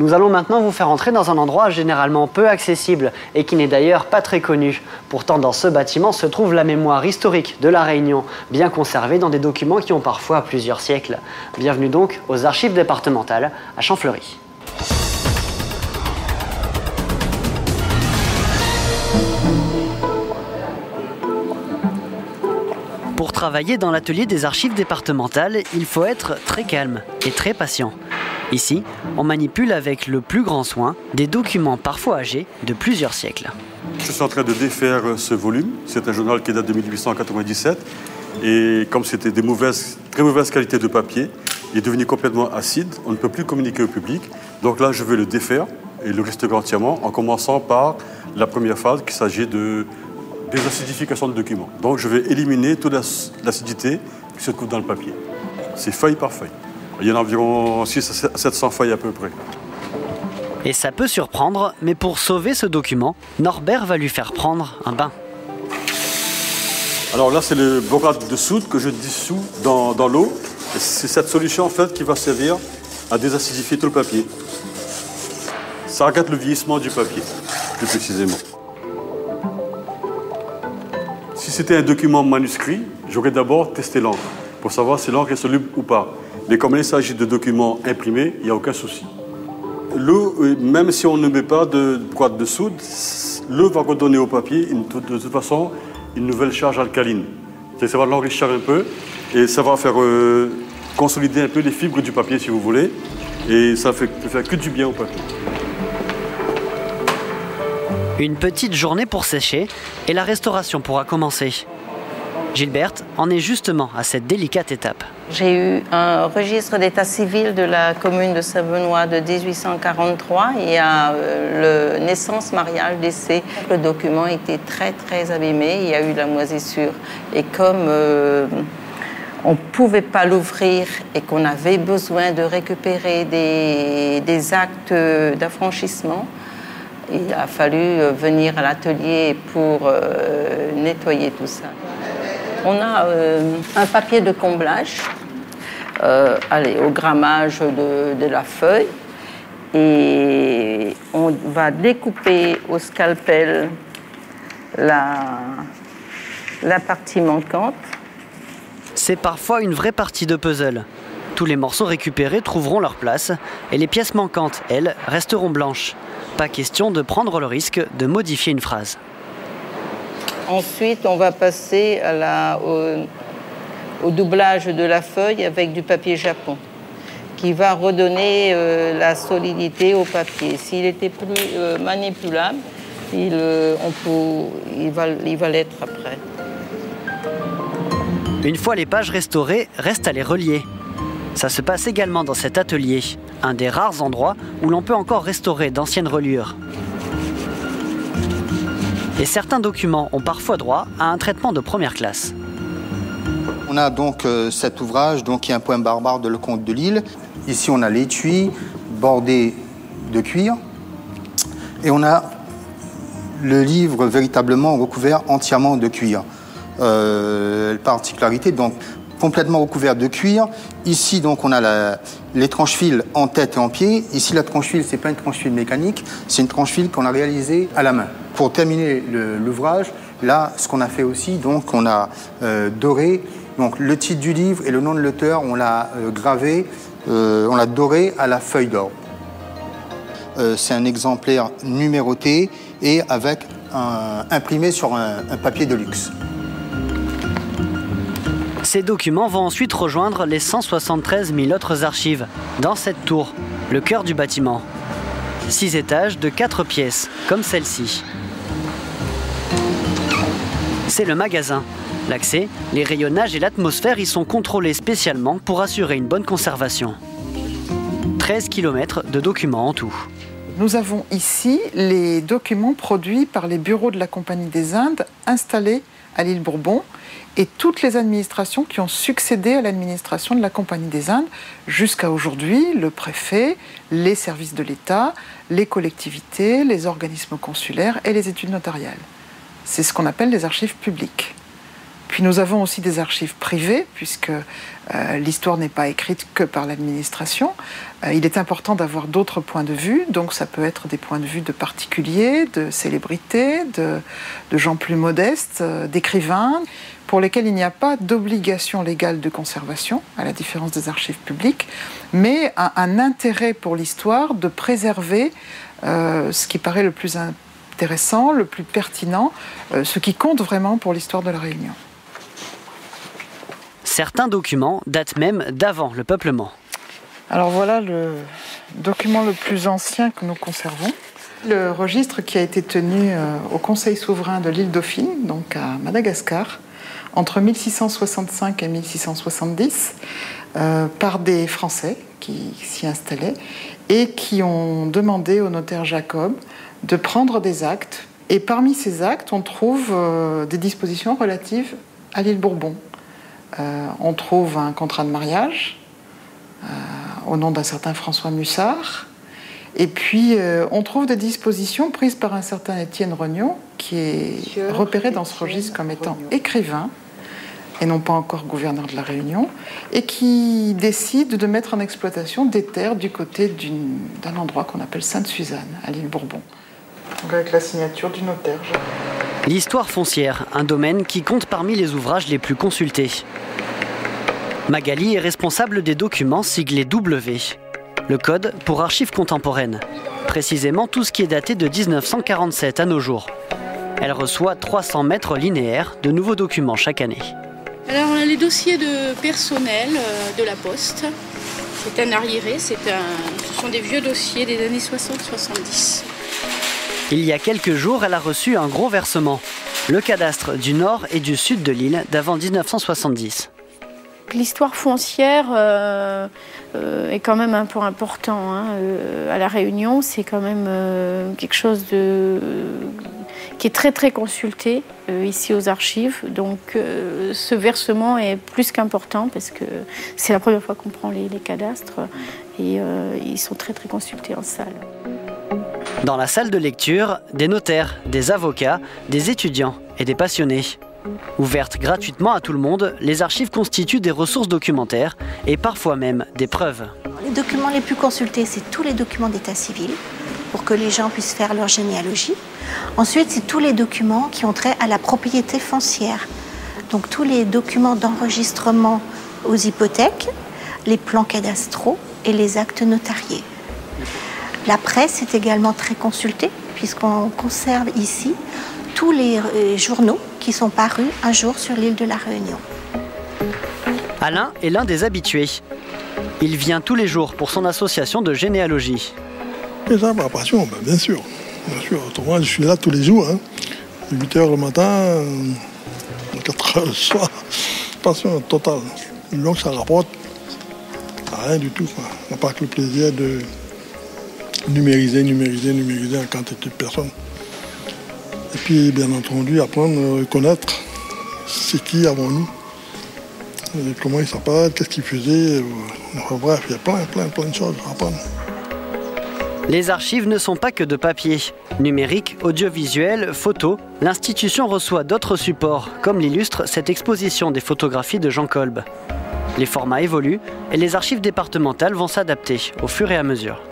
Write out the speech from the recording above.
Nous allons maintenant vous faire entrer dans un endroit généralement peu accessible et qui n'est d'ailleurs pas très connu. Pourtant, dans ce bâtiment se trouve la mémoire historique de La Réunion, bien conservée dans des documents qui ont parfois plusieurs siècles. Bienvenue donc aux archives départementales à Champfleury. Pour travailler dans l'atelier des archives départementales, il faut être très calme et très patient. Ici, on manipule avec le plus grand soin des documents parfois âgés de plusieurs siècles. Je suis en train de défaire ce volume. C'est un journal qui date de 1897. Et comme c'était des très mauvaises qualités de papier, il est devenu complètement acide. On ne peut plus communiquer au public. Donc là, je vais le défaire et le restaurer entièrement en commençant par la première phase qui s'agit de désacidification de documents. Donc je vais éliminer toute l'acidité qui se trouve dans le papier. C'est feuille par feuille. Il y en a environ 600 à 700 feuilles à peu près. Et ça peut surprendre, mais pour sauver ce document, Norbert va lui faire prendre un bain. Alors là, c'est le borate de soude que je dissous dans l'eau. C'est cette solution en fait qui va servir à désacidifier tout le papier. Ça regarde le vieillissement du papier, plus précisément. Si c'était un document manuscrit, j'aurais d'abord testé l'encre pour savoir si l'encre est soluble ou pas. Mais comme il s'agit de documents imprimés, il n'y a aucun souci. L'eau, même si on ne met pas de boîte de soude, l'eau va redonner au papier de toute façon une nouvelle charge alcaline. Ça va l'enrichir un peu et ça va faire consolider un peu les fibres du papier si vous voulez. Et ça peut faire que du bien au papier. Une petite journée pour sécher et la restauration pourra commencer. Gilberte en est justement à cette délicate étape. J'ai eu un registre d'état civil de la commune de Saint-Benoît de 1843 et à le naissance, mariage, décès. Le document était très abîmé, il y a eu de la moisissure. Et comme on ne pouvait pas l'ouvrir et qu'on avait besoin de récupérer des actes d'affranchissement, il a fallu venir à l'atelier pour nettoyer tout ça. On a un papier de comblage, au grammage de la feuille. Et on va découper au scalpel la partie manquante. C'est parfois une vraie partie de puzzle. Tous les morceaux récupérés trouveront leur place et les pièces manquantes, elles, resteront blanches. Pas question de prendre le risque de modifier une phrase. Ensuite, on va passer au doublage de la feuille avec du papier japon, qui va redonner la solidité au papier. S'il était plus manipulable, il va l'être après. Une fois les pages restaurées, reste à les relier. Ça se passe également dans cet atelier, un des rares endroits où l'on peut encore restaurer d'anciennes reliures. Et certains documents ont parfois droit à un traitement de première classe. On a donc cet ouvrage qui est un poème barbare de Lecomte de Lille. Ici, on a l'étui bordé de cuir. Et on a le livre véritablement recouvert entièrement de cuir. Particularité, donc, complètement recouvert de cuir. Ici, donc, on a les tranches-fils en tête et en pied. Ici, la tranche-fil, c'est pas une tranche-fil mécanique, c'est une tranche-fil qu'on a réalisée à la main. Pour terminer l'ouvrage, là, ce qu'on a fait aussi, donc, on a doré donc, le titre du livre et le nom de l'auteur, on l'a gravé, on l'a doré à la feuille d'or. C'est un exemplaire numéroté et avec imprimé sur un papier de luxe. Ces documents vont ensuite rejoindre les 173 000 autres archives, dans cette tour, le cœur du bâtiment. 6 étages de 4 pièces, comme celle-ci. C'est le magasin. L'accès, les rayonnages et l'atmosphère y sont contrôlés spécialement pour assurer une bonne conservation. 13 km de documents en tout. Nous avons ici les documents produits par les bureaux de la Compagnie des Indes installés à l'île Bourbon et toutes les administrations qui ont succédé à l'administration de la Compagnie des Indes jusqu'à aujourd'hui, le préfet, les services de l'État, les collectivités, les organismes consulaires et les études notariales. C'est ce qu'on appelle les archives publiques. puis nous avons aussi des archives privées, puisque l'histoire n'est pas écrite que par l'administration. Il est important d'avoir d'autres points de vue, donc ça peut être des points de vue de particuliers, de célébrités, de gens plus modestes, d'écrivains, pour lesquels il n'y a pas d'obligation légale de conservation, à la différence des archives publiques, mais un intérêt pour l'histoire de préserver ce qui paraît le plus intéressant, le plus pertinent, ce qui compte vraiment pour l'histoire de la Réunion. Certains documents datent même d'avant le peuplement. Alors voilà le document le plus ancien que nous conservons. Le registre qui a été tenu au Conseil souverain de l'île Dauphine, donc à Madagascar, entre 1665 et 1670, par des Français qui s'y installaient et qui ont demandé au notaire Jacob de prendre des actes. Et parmi ces actes, on trouve des dispositions relatives à l'île Bourbon. On trouve un contrat de mariage au nom d'un certain François Mussard. Et puis, on trouve des dispositions prises par un certain Étienne Rognon, qui est repéré dans ce registre comme étant écrivain, et non pas encore gouverneur de la Réunion, et qui décide de mettre en exploitation des terres du côté d'un endroit qu'on appelle Sainte-Suzanne, à l'île Bourbon. Donc avec la signature du notaire. L'histoire foncière, un domaine qui compte parmi les ouvrages les plus consultés. Magali est responsable des documents siglés W, le code pour archives contemporaines, précisément tout ce qui est daté de 1947 à nos jours. Elle reçoit 300 mètres linéaires de nouveaux documents chaque année. Alors on a les dossiers de personnel de la Poste. C'est un arriéré, ce sont des vieux dossiers des années 60-70. Il y a quelques jours, elle a reçu un gros versement. Le cadastre du nord et du sud de l'île d'avant 1970. L'histoire foncière est quand même un point important. À La Réunion, c'est quand même quelque chose qui est très très consulté ici aux archives. Donc ce versement est plus qu'important parce que c'est la première fois qu'on prend les cadastres et ils sont très très consultés en salle. Dans la salle de lecture, des notaires, des avocats, des étudiants et des passionnés. Ouvertes gratuitement à tout le monde, les archives constituent des ressources documentaires et parfois même des preuves. Les documents les plus consultés, c'est tous les documents d'état civil pour que les gens puissent faire leur généalogie. Ensuite, c'est tous les documents qui ont trait à la propriété foncière. Donc tous les documents d'enregistrement aux hypothèques, les plans cadastraux et les actes notariés. La presse est également très consultée puisqu'on conserve ici tous les journaux qui sont parus un jour sur l'île de la Réunion. Alain est l'un des habitués. Il vient tous les jours pour son association de généalogie. C'est ça ma passion, bien sûr. Bien sûr. Autrement, je suis là tous les jours. 8 h le matin, 4 h le soir. Passion totale. Donc ça rapporte à rien du tout. On n'a pas que le plaisir de numériser en quantité de personnes. Et puis, bien entendu, apprendre à reconnaître c'est qui avons-nous, comment ils s'appellent, qu'est-ce qu'ils faisaient. Bref, il y a plein de choses à apprendre. Les archives ne sont pas que de papier. Numérique, audiovisuel, photo, l'institution reçoit d'autres supports, comme l'illustre cette exposition des photographies de Jean Kolb. Les formats évoluent et les archives départementales vont s'adapter au fur et à mesure.